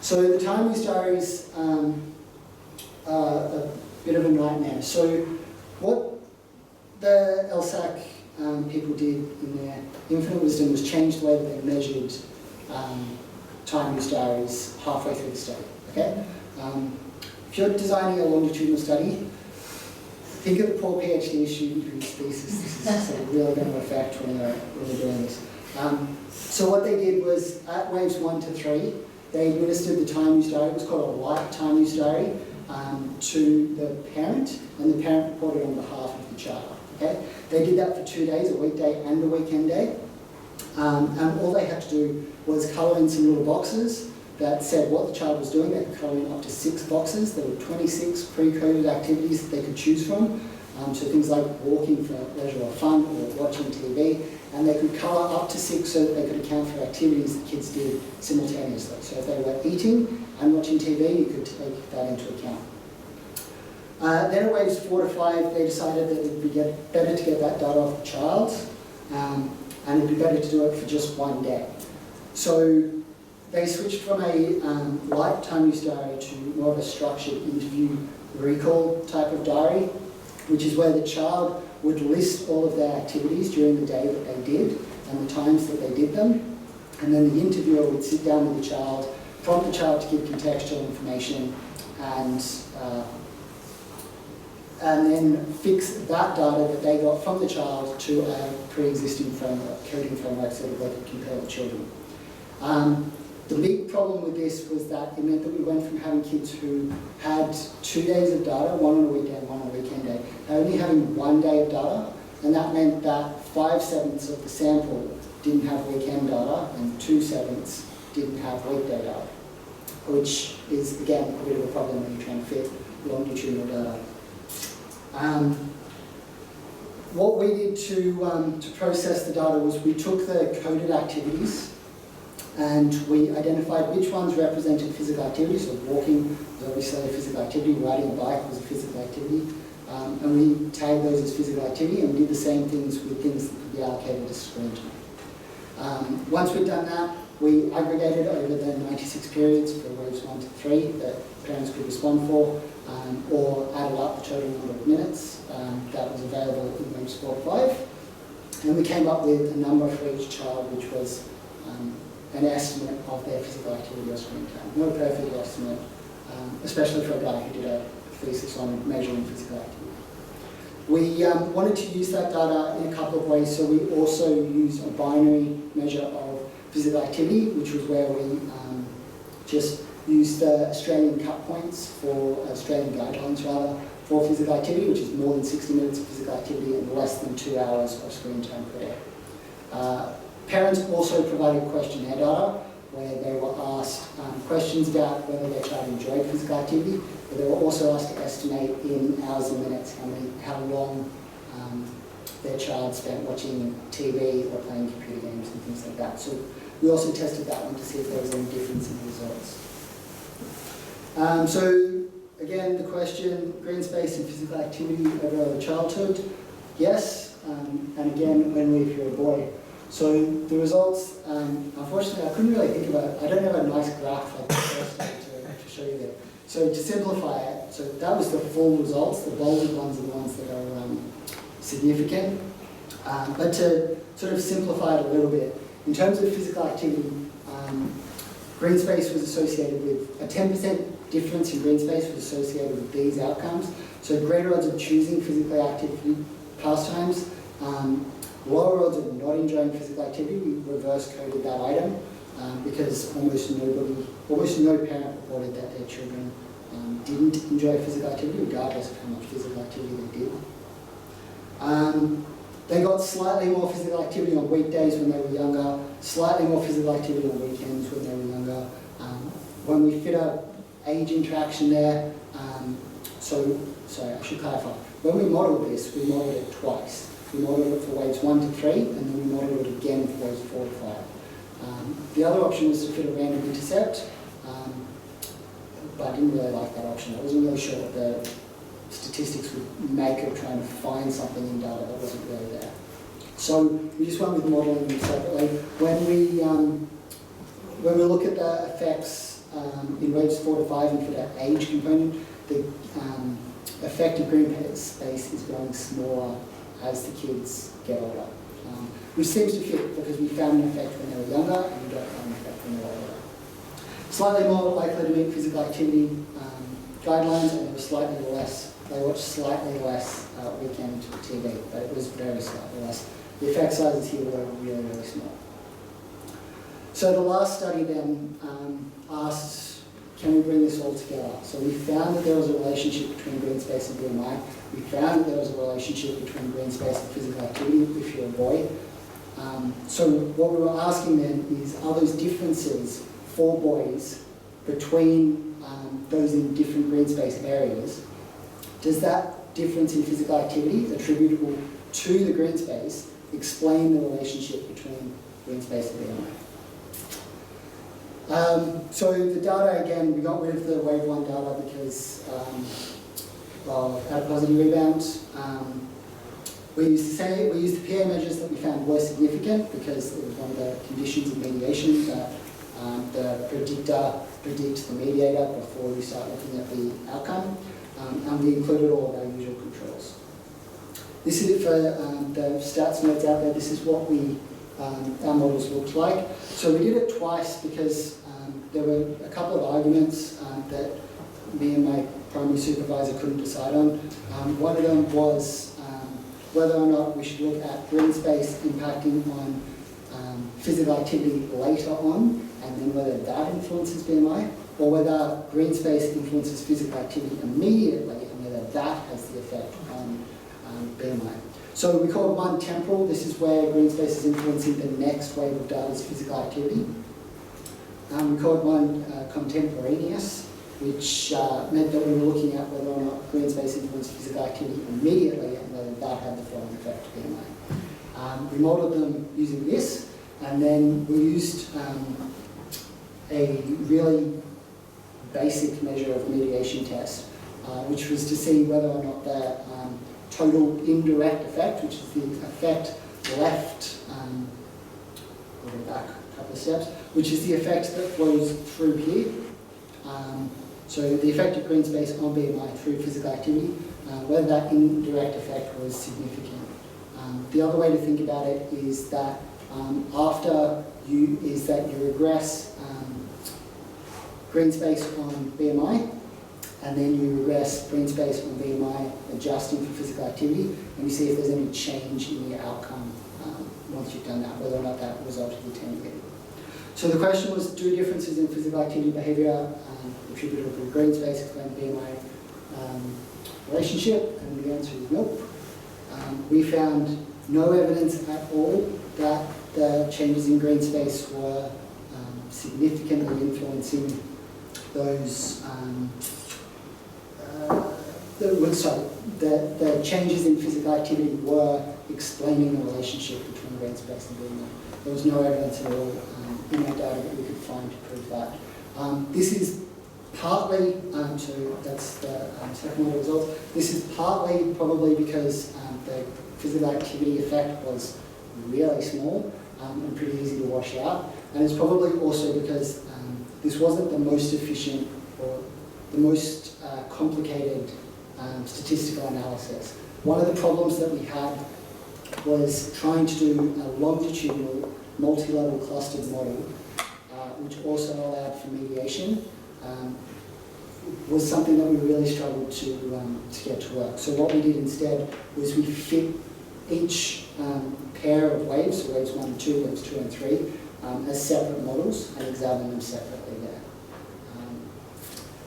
Speaker 2: So the time use diaries are a bit of a nightmare. So what the LSAC people did in their infinite wisdom was change the way that they measured time use diaries halfway through the study. Okay? If you're designing a longitudinal study, think of the poor PhD student whose thesis this is sort of really going to affect when they're doing this. So what they did was, at waves 1 to 3, they administered the time use diary. It was called a light time use diary to the parent, and the parent reported on behalf of the child. Okay? They did that for 2 days, a weekday and a weekend day. And all they had to do was colour in some little boxes that said what the child was doing. They could colour in up to 6 boxes. There were 26 pre-coded activities that they could choose from. So things like walking for leisure or fun, or watching TV. And they could colour up to 6 so that they could account for activities that kids did simultaneously. So if they were eating and watching TV, you could take that into account. Then at waves 4 to 5, they decided that it would be better to get that data off the child, and it'd be better to do it for just 1 day. So they switched from a light time use diary to more of a structured interview recall type of diary, which is where the child would list all of their activities during the day that they did and the times that they did them. And then the interviewer would sit down with the child, prompt the child to give contextual information, and then fix that data that they got from the child to a pre-existing framework, coding framework, so that they could compare the children. The big problem with this was that it meant that we went from having kids who had 2 days of data, one on a weekday and one on a weekend day, only having 1 day of data, and that meant that 5/7 of the sample didn't have weekend data and 2/7 didn't have weekday data. which is, again, a bit of a problem when you're trying to fit longitudinal data. What we did to process the data was we took the coded activities and we identified which ones represented physical activity. So walking was obviously a physical activity, riding a bike was a physical activity, and we tagged those as physical activity, and we did the same things with things that could be allocated as screen time. Once we'd done that, we aggregated over the 96 periods for waves 1 to 3 that parents could respond for, or added up the total number of minutes that was available in waves 4 to 5. And we came up with a number for each child, which was an estimate of their physical activity or screen time. Not a perfect estimate, especially for a guy who did a thesis on measuring physical activity. We wanted to use that data in a couple of ways, so we also used a binary measure of physical activity, which was where we just used the Australian cut points for Australian guidelines rather for physical activity, which is more than 60 minutes of physical activity and less than 2 hours of screen time per day. Parents also provided questionnaire data where they were asked questions about whether their child enjoyed physical activity, but they were also asked to estimate in hours and minutes how long their child spent watching TV or playing computer games and things like that. So we also tested that one to see if there was any difference in the results. So again, the question, green space and physical activity over early childhood, yes, and again, only if you're a boy. So the results, unfortunately, I couldn't really think about it. I don't have a nice graph like the first day to show you there. So to simplify it, so that was the full results. The bolded ones are the ones that are significant. But to sort of simplify it a little bit, in terms of physical activity, green space was associated with a 10% difference in green space was associated with these outcomes. So greater odds of choosing physically active pastimes, lower odds of not enjoying physical activity. We reverse coded that item because almost no parent reported that their children didn't enjoy physical activity, regardless of how much physical activity they did. They got slightly more physical activity on weekdays when they were younger, slightly more physical activity on weekends when they were younger. When we fit a age interaction there, sorry, I should clarify. When we modelled this, we modelled it twice. We modelled it for waves 1 to 3, and then we modelled it again for waves 4 to 5. The other option was to fit a random intercept, but I didn't really like that option. I wasn't really sure what the statistics would make of trying to find something in data that wasn't really there. So we just went with modelling them separately. When we look at the effects in waves 4 to 5 and for that age component, the effect of green space is growing smaller as the kids get older, which seems to fit because we found an effect when they were younger and we don't find an effect when they were older. Slightly more likely to meet physical activity guidelines, and they watched slightly less weekend TV, but it was very slightly less. The effect sizes here were really, really small. So the last study then asked, can we bring this all together? So we found that there was a relationship between green space and BMI. We found that there was a relationship between green space and physical activity if you're a boy. So what we were asking then is, are those differences for boys between those in different green space areas, does that difference in physical activity attributable to the green space explain the relationship between green space and BMI? So the data, again, we got rid of the wave 1 data because had positive rebounds. We used the PA measures that we found were significant because it was one of the conditions of mediation that the predictor predicts the mediator before we start looking at the outcome, and we included all of our usual controls. This is it for the stats notes out there. This is what our models looked like. So we did it twice because there were a couple of arguments that me and my primary supervisor couldn't decide on. One of them was whether or not we should look at green space impacting on physical activity later on, and then whether that influences BMI, or whether green space influences physical activity immediately, and whether that has the effect on BMI. So we call one temporal. This is where green space is influencing the next wave of data's physical activity. We called one contemporaneous, which meant that we were looking at whether or not green space influenced physical activity immediately and whether that had the following effect to BMI. We modelled them using this, and then we used a really basic measure of mediation test, which was to see whether or not the total indirect effect, which is the effect left, we'll go back a couple of steps, which is the effect that flows through here. So the effect of green space on BMI through physical activity, whether that indirect effect was significant. The other way to think about it is that you regress green space on BMI, and then you regress green space on BMI adjusting for physical activity, and you see if there's any change in the outcome once you've done that, whether or not that resulted in attenuating. So the question was, do differences in physical activity behaviour attributable to green space explain the BMI relationship? And the answer is nope. We found no evidence at all that the changes in green space were significantly influencing those, the changes in physical activity were explaining the relationship between green space and BMI. There was no evidence at all in our data that we could find to prove that. This is partly, so that's the second order results, this is partly probably because the physical activity effect was really small and pretty easy to wash out, and it's probably also because this wasn't the most efficient or the most complicated statistical analysis. One of the problems that we had was trying to do a longitudinal multi-level clustered model, which also allowed for mediation, was something that we really struggled to get to work. So what we did instead was we fit each pair of waves, so waves 1 and 2, waves 2 and 3, as separate models and examined them separately there.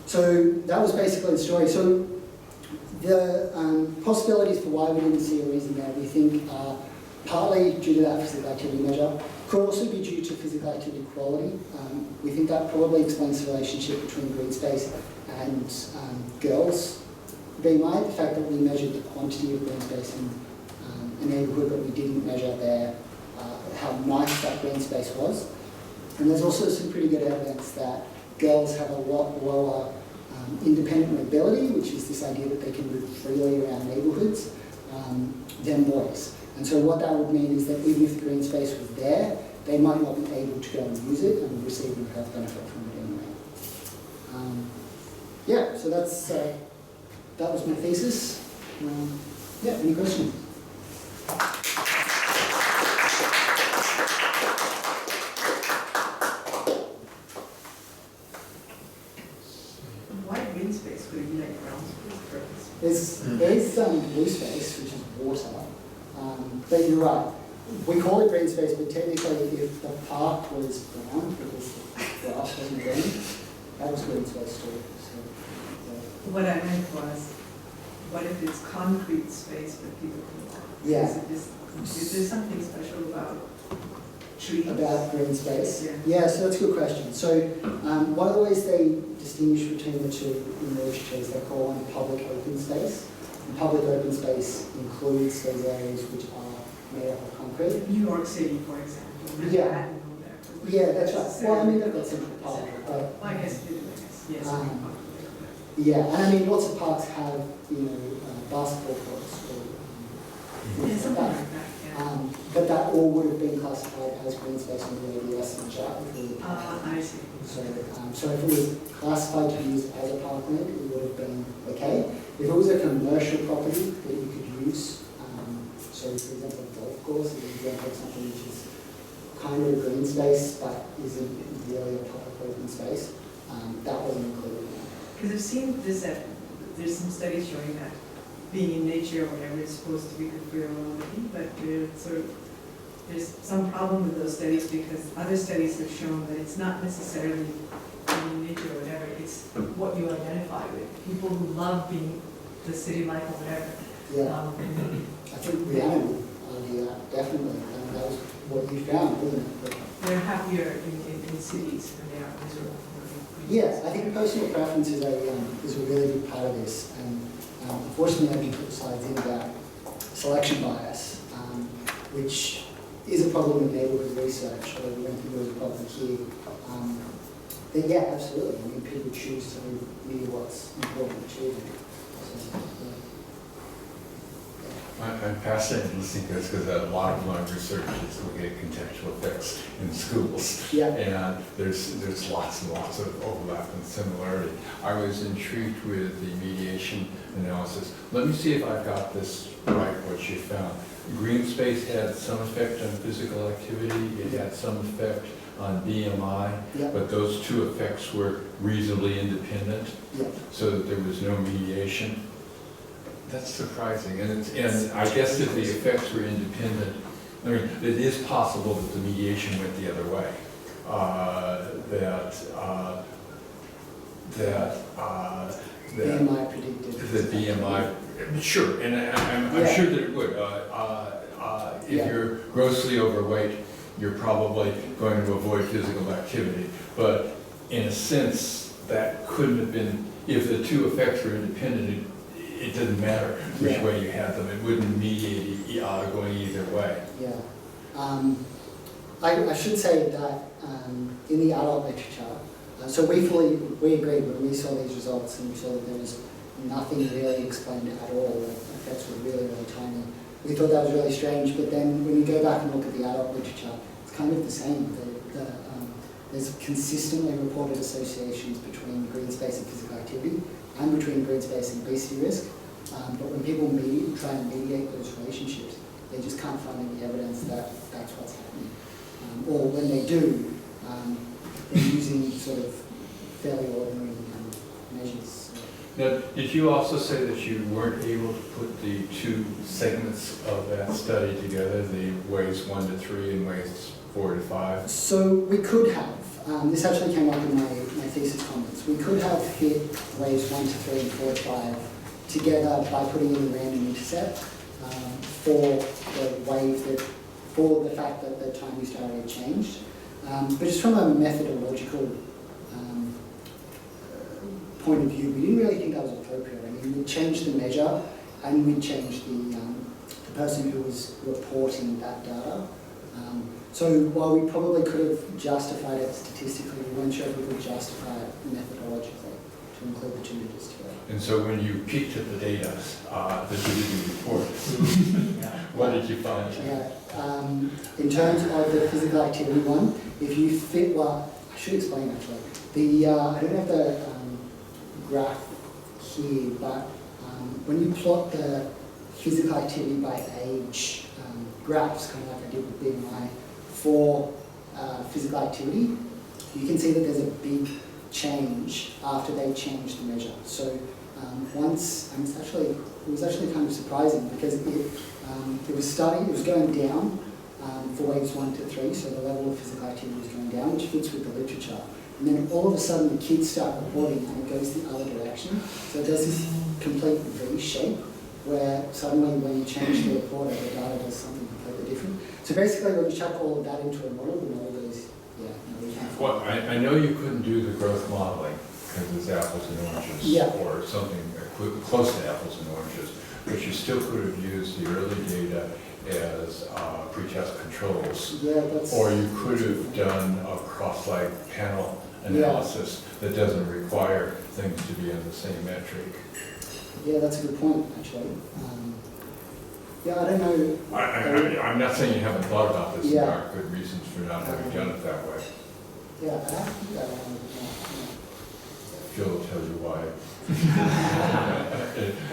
Speaker 2: So that was basically the story. So the possibilities for why we didn't see a reason there, we think are partly due to that physical activity measure, could also be due to physical activity quality. We think that probably explains the relationship between green space and girls' BMI, the fact that we measured the quantity of green space in a neighbourhood, but we didn't measure how nice that green space was. And there's also some pretty good evidence that girls have a lot lower independent mobility, which is this idea that they can move freely around neighbourhoods, than boys. And so what that would mean is that even if the green space was there, they might not be able to go and use it and receive a health benefit from it anyway. Yeah, so that was my thesis. Yeah, any questions?
Speaker 3: Why green space? Would it be like brown space?
Speaker 2: There's blue space, which is water. But you're right. We call it green space, but technically if the park was brown because the grass wasn't green, that was green space too. So,
Speaker 3: What I meant was, what if it's concrete space but people can walk?
Speaker 2: Yeah.
Speaker 3: Is there something special about trees?
Speaker 2: About green space?
Speaker 3: Yeah.
Speaker 2: Yeah, so that's a good question. So one of the ways they distinguish between the two in literature is they call one public open space. And public open space includes those areas which are made up of concrete.
Speaker 3: New York City, for example.
Speaker 2: Yeah.
Speaker 3: I didn't know that.
Speaker 2: Yeah, that's right. Well, I mean, that's Central Park.
Speaker 3: Well, I guess it is. Yes.
Speaker 2: Yeah, and I mean, lots of parks have, basketball courts or things
Speaker 3: Something
Speaker 2: like
Speaker 3: like
Speaker 2: that.
Speaker 3: that, yeah.
Speaker 2: But that all would have been classified as green space on the ADS and chart.
Speaker 3: I see.
Speaker 2: So if it was classified to be used as a parkland, it would have been okay. If it was a commercial property that you could use, so for example, a golf course is an example of something which is kind of a green space but isn't really a public open space, that wasn't included in that.
Speaker 3: Because I've seen this, there's some studies showing that being in nature or whatever is supposed to be good for your well-being, but there's some problem with those studies because other studies have shown that it's not necessarily being in nature or whatever, it's what you identify with. People who love being the city life or whatever.
Speaker 2: Yeah, I think Rihanna would argue that, definitely. And that was what you found, wasn't it?
Speaker 3: They're happier in in cities and they are miserable.
Speaker 2: Yes, I think personal preference is a really big part of this, and unfortunately I didn't put the slides in about selection bias, which is a problem in neighbourhood research, although we don't think it was a problem here. But yeah, absolutely. I mean, people choose to live near what's important to children. So,
Speaker 4: I'm fascinated listening to this because a lot of my research is looking at contextual effects in schools.
Speaker 2: yeah.
Speaker 4: And there's lots and lots of overlap and similarity. I was intrigued with the mediation analysis. Let me see if I've got this right, what you found. Green space had some effect on physical activity. It had some effect on BMI,
Speaker 2: Yeah.
Speaker 4: but those two effects were reasonably independent,
Speaker 2: Yeah.
Speaker 4: so that there was no mediation. That's surprising, and I guess if the effects were independent, I mean, it is possible that the mediation went the other way.
Speaker 2: BMI predicted.
Speaker 4: That BMI, sure, and I'm
Speaker 2: Yeah.
Speaker 4: sure that it would. If
Speaker 2: Yeah.
Speaker 4: you're grossly overweight, you're probably going to avoid physical activity. But in a sense, that couldn't have been, if the two effects were independent, it didn't matter which
Speaker 2: Yeah.
Speaker 4: way you had them. It wouldn't mediate going either way.
Speaker 2: Yeah. I should say that in the adult literature, so we agreed when we saw these results and we saw that there was nothing really explained at all, the effects were really, really tiny. We thought that was really strange, but then when you go back and look at the adult literature, it's kind of the same. There's consistently reported associations between green space and physical activity and between green space and obesity risk. But when people try and mediate those relationships, they just can't find any evidence that that's what's happening. Or when they do, they're using sort of fairly ordinary measures.
Speaker 4: Now, did you also say that you weren't able to put the two segments of that study together, the ways 1 to 3 and ways 4 to 5?
Speaker 2: So we could have, this actually came up in my thesis comments, we could have hit waves 1 to 3 and 4 to 5 together by putting in a random intercept for the wave that, for the fact that the time we started had changed. But just from a methodological point of view, we didn't really think that was appropriate. I mean, we changed the measure and we changed the person who was reporting that data. So while we probably could have justified it statistically, we weren't sure if we could justify it methodologically to include the two measures together.
Speaker 4: And so when you peeked at the data that you didn't report, what did you find?
Speaker 2: Yeah, in terms of the physical activity one, if you fit, well, I should explain actually. I don't have the graph here, but when you plot the physical activity by age graphs, kind of like I did with BMI, for physical activity, you can see that there's a big change after they changed the measure. So once, and it was actually kind of surprising because it was going down for waves 1 to 3, so the level of physical activity was going down, which fits with the literature. And then all of a sudden the kids start reporting and it goes the other direction. So there's this complete V shape where suddenly when you change the reporter, the data does something completely different. So basically when you chuck all of that into a model, the model goes, yeah, no, we can't.
Speaker 4: Well, I know you couldn't do the growth modeling because it's apples and oranges,
Speaker 2: Yeah.
Speaker 4: or something close to apples and oranges, but you still could have used the early data as pretest controls.
Speaker 2: Yeah, that's...
Speaker 4: Or you could have done a cross-like panel analysis that doesn't require things to be on the same metric.
Speaker 2: Yeah, that's a good point, actually. Yeah, I don't know.
Speaker 4: I'm not saying you haven't thought about this,
Speaker 2: Yeah.
Speaker 4: there are good reasons for not having done it that way.
Speaker 2: Yeah, I have to do that one.
Speaker 4: Phil will tell you why.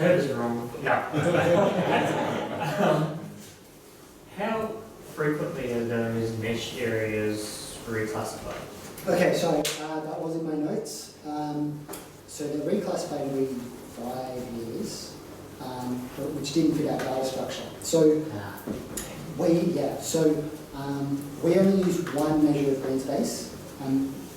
Speaker 5: That is wrong. How frequently are those mesh areas reclassified?
Speaker 2: Okay, so that was in my notes. So they're reclassified every 5 years, which didn't fit our data structure. So we only used one measure of green space.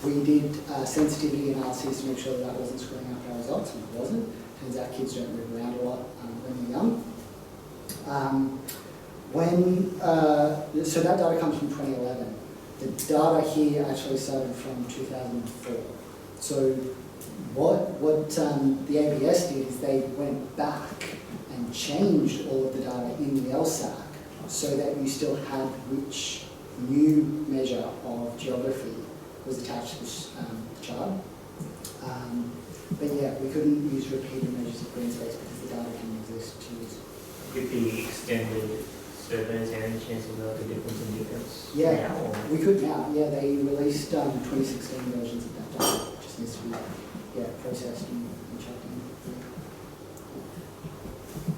Speaker 2: We did sensitivity analysis to make sure that wasn't screwing up our results, and it wasn't. Turns out kids don't move around a lot when they're young. So that data comes from 2011. the data here actually started from 2004. So what the ABS did is they went back and changed all of the data in the LSAC so that you still had which new measure of geography was attached to the chart. But yeah, we couldn't use repeated measures of green space because the data didn't exist to use.
Speaker 5: Could be extended surveys and any chance of like a difference in difference?
Speaker 2: Yeah,
Speaker 5: now, or-
Speaker 2: we could now. Yeah, they released 2016 versions of that data. It just needs to be processed and checked in.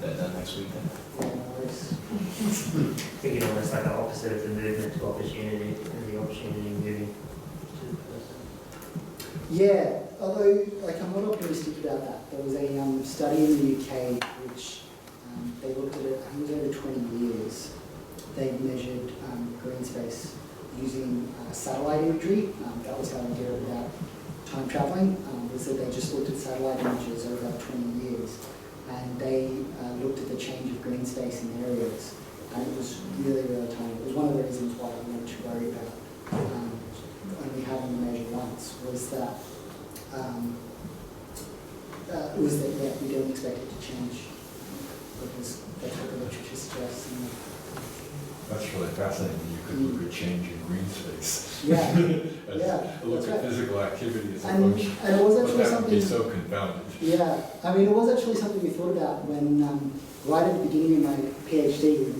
Speaker 1: That done next week then?
Speaker 2: Yeah, no worries.
Speaker 5: I think almost like the opposite of the movement to opportunity, and the opportunity moving to the person.
Speaker 2: Yeah, although like I'm not optimistic about that. There was a study in the UK which they looked at it, I think it was over 20 years. They measured green space using satellite imagery. That was how they did it without time travelling. Was that they just looked at satellite images over about 20 years. And they looked at the change of green space in areas. And it was really, really tiny. It was one of the reasons why we weren't too worried about only having to measure once, was that we didn't expect it to change, because that's what the literature suggests.
Speaker 4: That's really fascinating. You could look at change in green space.
Speaker 2: Yeah,
Speaker 4: As
Speaker 2: yeah,
Speaker 4: look
Speaker 2: that's
Speaker 4: at
Speaker 2: right.
Speaker 4: physical activity as a
Speaker 2: And
Speaker 4: function.
Speaker 2: it was
Speaker 4: But
Speaker 2: actually
Speaker 4: that would be
Speaker 2: something.
Speaker 4: so confounded.
Speaker 2: Yeah, I mean, it was actually something we thought about when, right at the beginning of my PhD,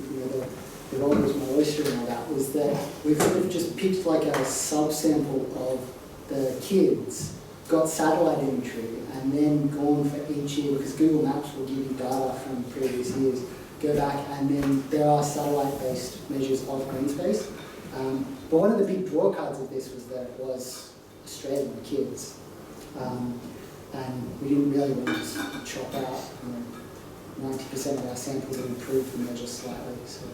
Speaker 2: the role was my oyster and all that, was that we could have just picked like a subsample of the kids, got satellite imagery, and then gone for each year, because Google Maps will give you data from previous years, go back, and then there are satellite-based measures of green space. But one of the big draw cards of this was that it was Australian kids. And we didn't really want to just chop out 90% of our samples and improve the measure slightly. So,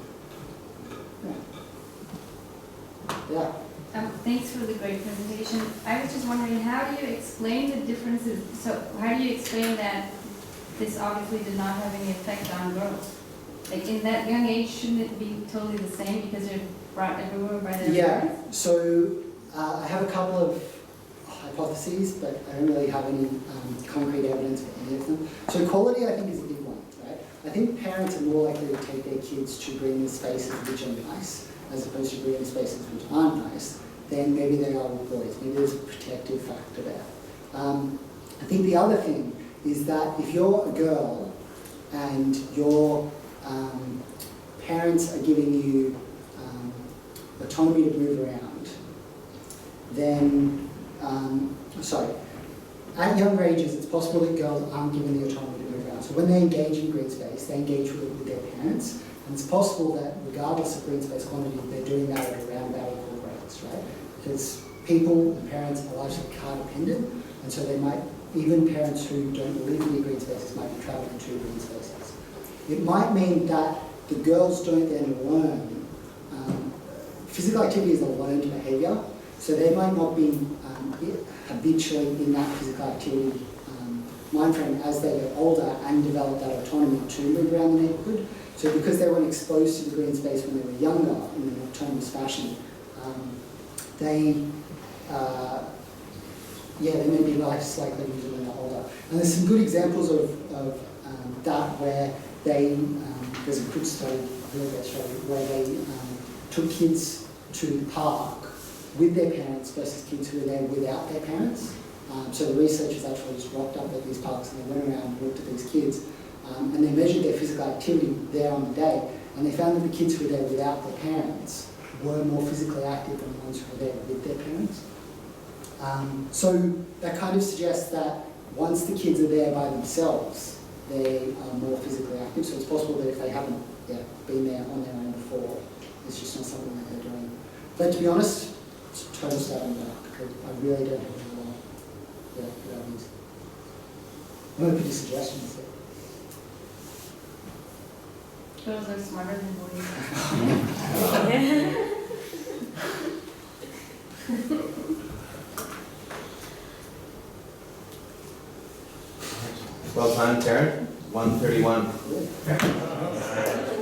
Speaker 2: yeah.
Speaker 6: Thanks for the great presentation. I was just wondering, how do you explain the differences? So how do you explain that this obviously did not have any effect on girls? Like in that young age, shouldn't it be totally the same because they're brought everywhere by their parents?
Speaker 2: So I have a couple of hypotheses, but I don't really have any concrete evidence for any of them. So quality, I think, is a big one, right? I think parents are more likely to take their kids to green spaces which are nice, as opposed to green spaces which aren't nice, then maybe they are with boys. Maybe there's a protective factor there. I think the other thing is that if you're a girl and your parents are giving you autonomy to move around, then at younger ages, it's possible that girls aren't given the autonomy to move around. So when they engage in green space, they engage with their parents, and it's possible that regardless of green space quantity, they're doing that at around about equal rates, right? Because people and parents are largely car dependent, and so they might, even parents who don't believe in the green spaces might be traveling to green spaces. It might mean that the girls don't then learn. Physical activity is a learned behaviour, so they might not be habitually in that physical activity mind frame as they get older and develop that autonomy to move around the neighbourhood. So because they weren't exposed to the green space when they were younger in an autonomous fashion, they may be less likely to use it when they're older. And there's some good examples of that where there's a good study, where they took kids to the park with their parents versus kids who were there without their parents. So the researchers actually just rocked up at these parks and they went around and looked at these kids and they measured their physical activity there on the day, and they found that the kids who were there without their parents were more physically active than the ones who were there with their parents. So that kind of suggests that once the kids are there by themselves, they are more physically active. So it's possible that if they haven't been there on their own before, it's just not something that they're doing. But to be honest, it's a total stab in the dark. I really don't have any more good ideas. I'm open to suggestions.
Speaker 6: Girls are smarter than boys.
Speaker 1: Well timed, Taryn. 1:31.
Speaker 2: Yeah.